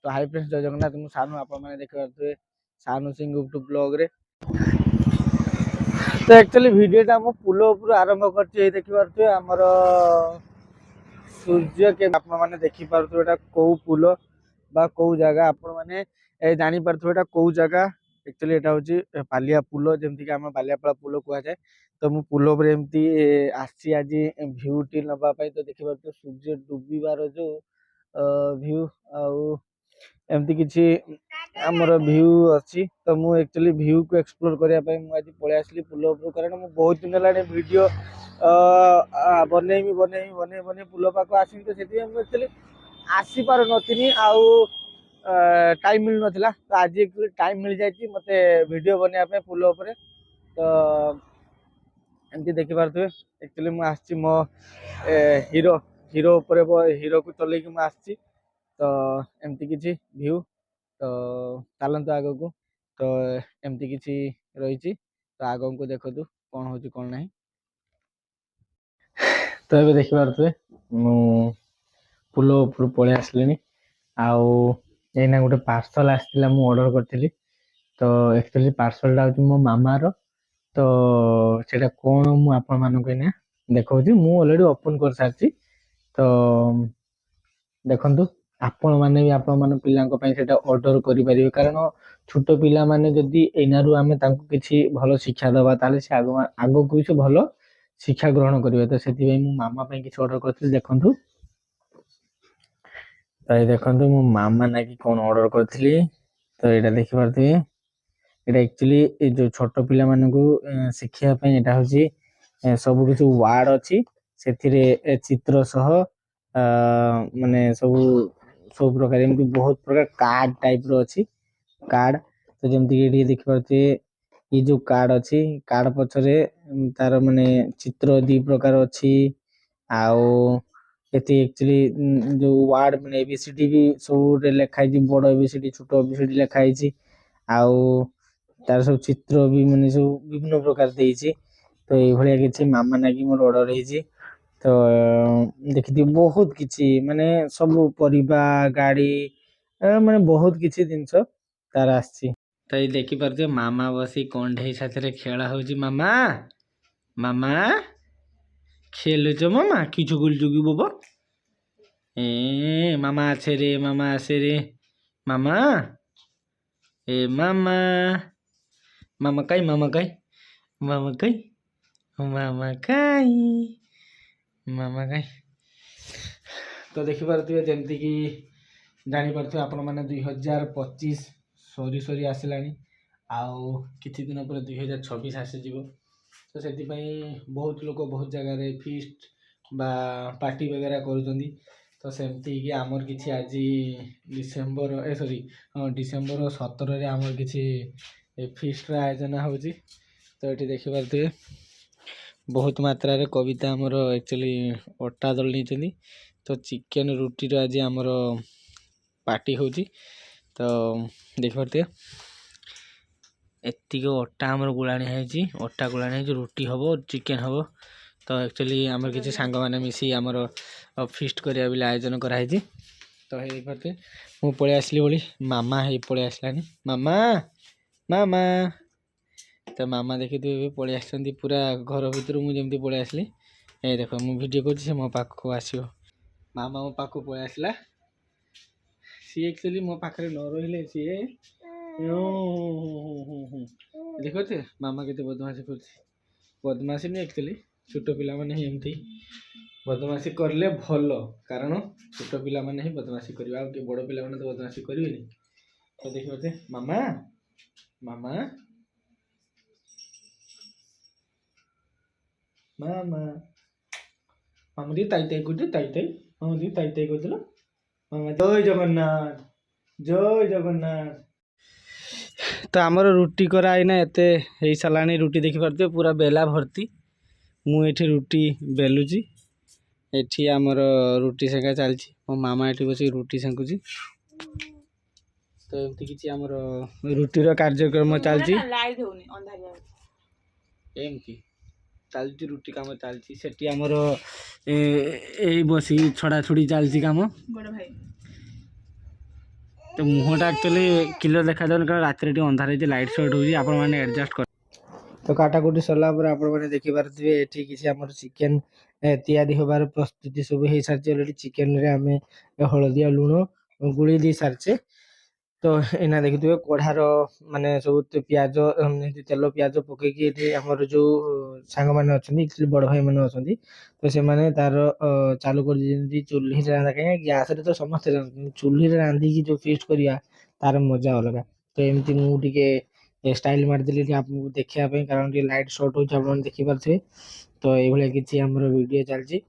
तो hi friends जय जगन्नाथ मु सानू आपण माने देखि पारथुए सानू सिंह यूट्यूब ब्लॉग रे। तो एक्चुअली वीडियोटा मु पुल ऊपर आरंभ करछि देखि पारथुए हमर सूर्य के आपण माने देखि पारथुए एटा को पुल बा को जगह आपण माने जानि पारथुए एटा को जगह। एक्चुअली एटा होछि पालिया पुल जेमति कि हम बालियापाड़ा पुल कुआ जाए। तो मु पुल ऊपर एमती आछि आज व्यू टी नबा पई। तो देखि पारथुए सूर्य डूबीबार जो व्यू आउ एमती किछि हमर व्यू अछि। तो मु एक्चुअली व्यू को एक्सप्लोर करिया पई मु आज पळे आसली पुल ऊपर कारण मु बहुत दिन लाने वीडियो बने पुल पाको आसी। तो सेति मु एक्चुअली आसी पार नथिनी आउ टाइम मिल नथिला। तो आज एक्चुअली टाइम मिल जायछि मते वीडियो बनिया पे पुल ऊपर। तो एमती देखि पारथुए एक्चुअली मु आछि मो हीरो ऊपर हीरो को चले कि मु आछि। तो एमती किछि व्यू तो चलंतु आगो को। तो एमती किछि रहिछि तो आगो को देखतु कोन होछि कोन नाही। तो एबे देखि पारथुए मु पुल ऊपर पळे आसलिनी आउ एना गोटे पार्सल आस्तिला मु ऑर्डर करथिली। तो एक्चुअली पार्सल दा होछि मो मामा रो। तो सेटा कोन मु आपन मानु के ना देखौछि मु ऑलरेडी ओपन कर सारछि। तो देखंतु आपण माने भी आपण मान पिलांको पई सेटा ऑर्डर करि परिबे कारण छोटो पिला माने जदी एनारु आमे तांको किछि भलो शिक्षा दबा ताले से आगो को से भलो शिक्षा ग्रहण करिवे। तो सेति पई मु मामा पई किछि ऑर्डर करथिल देखंतु। तो देखंतु मु मामा ना कि कोन ऑर्डर करथिली। तो एटा देखि पारथिबे एटा एक्चुअली ए जो छोटो पिला माने को शिक्षा पई एटा होछि सब किछु वार्ड अछि सेथिरे चित्र सह माने सब प्रकार एमती बहुत प्रकार कार्ड टाइप रो अछि कार्ड। तो जेमती कि एठी देखि पारथिबे ई जो कार्ड अछि कार्ड पछरे तार माने चित्र दी प्रकार अछि आउ एती एक्चुअली जो वार्ड माने एबीसीडी भी सब रे लिखाइ छि बड़ एबीसीडी छोटो एबीसीडी लिखाइ छि आउ तार सब चित्र भी माने सब विभिन्न प्रकार देइछि। तो एई भलिया किछि मामा नाकी मोर ऑर्डर हेछि। तो देखि बहुत किछि माने सब परिबा गाड़ी माने बहुत किछि जिंस तार आछि। तो ये देखि पारथिबे मामा बसी कंढे साथरे खेला होछि। मामा मामा खेलुछ मामा किछु गुलजु कि बाबा ए मामा आछे रे मामा आछे रे मामा ए मामा मामा काई मामा काई मामा काई मामा काई मामा काई। तो देखि पारथिबे जेमति कि जानि पारथिबे आपण माने 2025 सरी आसिलानी आउ किछि दिन पर 2026 आसी जिवो। तो सेति पई बहुत लोग बहुत जगह रे फीस्ट बा पार्टी वगैरह करूछंदी। तो सेमति कि हमर किछि आजि डिसेंबर डिसेंबर 17 रे हमर किछि फीस्ट रा आयोजन होछि। तो एठी देखि पारथिबे बहुत मात्रा रे कविता हमर एक्चुअली अट्टा दल निचंदी। तो चिकन रोटी रो आज हमर पार्टी होछि। तो देखि पारथिबे एत्ती को अट्टा हमर गुलाणी हैछि अट्टा गुलाणी हैछि रोटी हबो चिकन हबो। तो एक्चुअली हमर किछि सांग माने मिसी हमर फीस्ट करिया बिला आयोजन करा हैछि। तो हे देखि पारथिबे मु पळे आसली बोली मामा हे पळे आसलानी मामा मामा। तो मामा देखिथिबे पळे आछंती पूरा घर भितर मु जेमति पळे आसली ए देखो मु वीडियो करछि से मो पाखो आसीबो। मामा मो पाखो पळे आसला सी एक्चुअली मो पाखरे न रहिले सी देखो ते मामा केते बदमाशी करछि। बदमाशी नहीं एक्चुअली छोटो पिला माने एमती बदमाशी करले भलो कारण छोटो पिला माने ही बदमाशी करबा के बड़ पिला माने तो बदमाशी करबेनी। तो देखो ते मामा मामा मामा मामुदी ताई ताई गुडी ताई ताई मामुदी ताई ताई गुदलो मामा जय जगन्नाथ जय जगन्नाथ। तो हमर रुटी करा आइना एते हेई सलानी रुटी देखि पारते पूरा बेला भर्ती मु एठी रुटी बेलुची एठी हमर रुटी सेका चलछि मो मामा एठी बसी रुटी सेकुची। तो एमती किछि हमर रुटी रो कार्यक्रम चलछि एमती चलछि रुटी काम चलछि सेठी हमर एई बसी छड़ा छुड़ी चलछि काम बड़ भाई तो मुहटा एक्चुअली क्लियर देखा जाऊन कारण रात अंधार होती लाइट सर्ट होती आप एडजस्ट कर तो काटाकुटी सरला आपने देखिपे ये किसी आम चिकेन तैयारी हबार प्रस्तुति सब हो सारी अलरेडी चिकेन आम हलदी और लुण गुड़ी दी सारी तो एना देखिए कढ़ार माने सब प्याज तेल प्याज पकईकि आमर जो सांग मैंने अच्छा बड़ भाई मैंने अच्छा तो से मैंने तार चालू कर चूल्ही रांधा कहीं गैस तो समस्ते चूल्ही रांधिकी जो फिस्ट करा तार मजा अलग तो एमती मुझे स्टाइल मारदेली आपको देखापी कारण लाइट सर्ट हो देखिपे तो ये किसी आम वीडियो चलती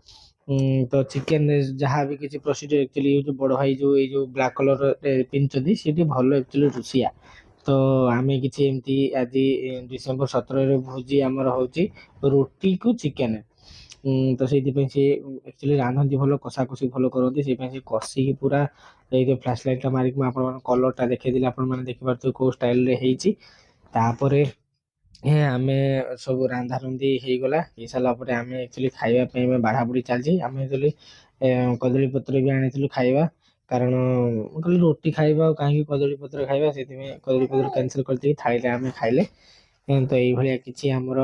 तो चिकेन जहाँ भी किसी प्रोसीजर एक्चुअली जो बड़ भाई जो ये जो ब्लैक कलर पिंधुଛନ୍ତି सीटी भल एक्चुअली रुषिया तो आम कि एमती आज डिसेम्बर 17 भोजी आमर हूँ रुटी को चिकेन तो से एक्चुअली रांधती भल कषा कषि भल करती से कषिकी पूरा ये जो फ्लैश लाइट मारिक कलर टा देखी आपने देखिपे कौ स्टाइल तापर आम सब रांधा रुंधी हो गला हो सारा आम एक्चुअली खावाई बाढ़ा बुड़ी चलती आम एक्चुअली कदली पत्र भी आनी खाଇବା कारण कहली रोटी खाଇବା कहीं कदली पत्र खाଇବା से कदली पत्र कैंसिल करते थाली आम खाइले तो ये किसी आमर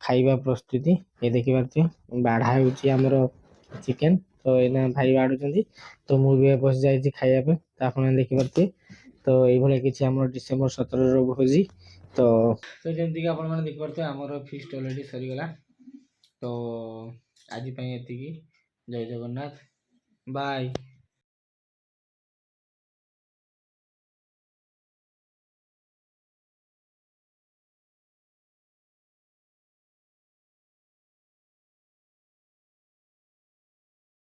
खाଇବା प्रस्तुति ये देखिपे बाढ़ा होमर चिकेन तो एना भाई बाढ़ुं तो मुझे बस जाइए खायापे तो आप देखिपे तो ये किसी आम डिसेम्बर 17 भोजी तो तो जमीक आप देखिपे आमर फिस्ट अलरेडी सरीगला तो आज ये जय जगन्नाथ बाय।